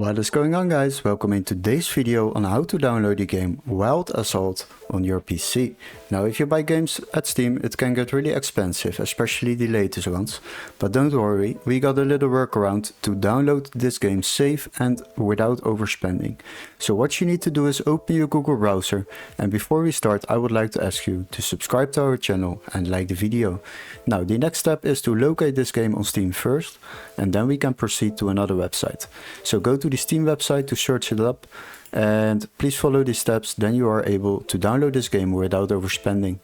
What is going on, guys? Welcome in today's video on how to download the game Wild Assault on your PC. Now, if you buy games at Steam, it can get really expensive, especially the latest ones. But don't worry, we got a little workaround to download this game safe and without overspending. So what you need to do is open your Google browser, and before we start, I would like to ask you to subscribe to our channel and like the video. Now, the next step is to locate this game on Steam first, and then we can proceed to another website. So go to the Steam website to search it up, and please follow these steps, then you are able to download this game without overspending.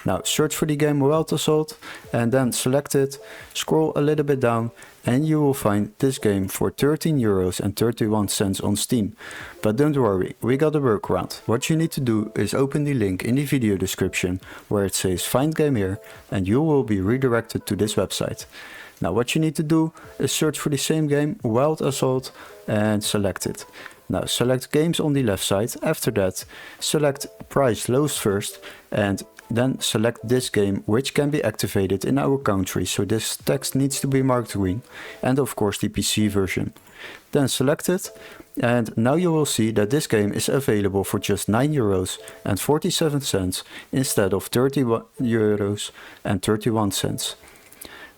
Now search for the game Wild Assault and then select it, scroll a little bit down, and you will find this game for €13.31 on Steam. But don't worry, we got a workaround. What you need to do is open the link in the video description where it says find game here, and you will be redirected to this website. Now what you need to do is search for the same game, Wild Assault, and select it. Now select games on the left side. After that, select price lowest first, and then select this game, which can be activated in our country. So this text needs to be marked green, and of course the PC version. Then select it, and now you will see that this game is available for just €9.47 instead of €30.31.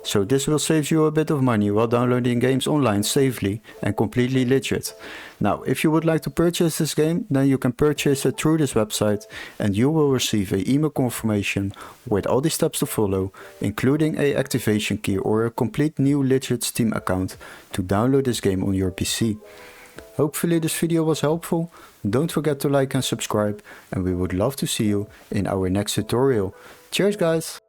So this will save you a bit of money while downloading games online safely and completely legit. Now, if you would like to purchase this game, then you can purchase it through this website, and you will receive an email confirmation with all the steps to follow, including a activation key or a complete new legit Steam account to download this game on your PC. Hopefully this video was helpful. Don't forget to like and subscribe, and we would love to see you in our next tutorial. Cheers, guys!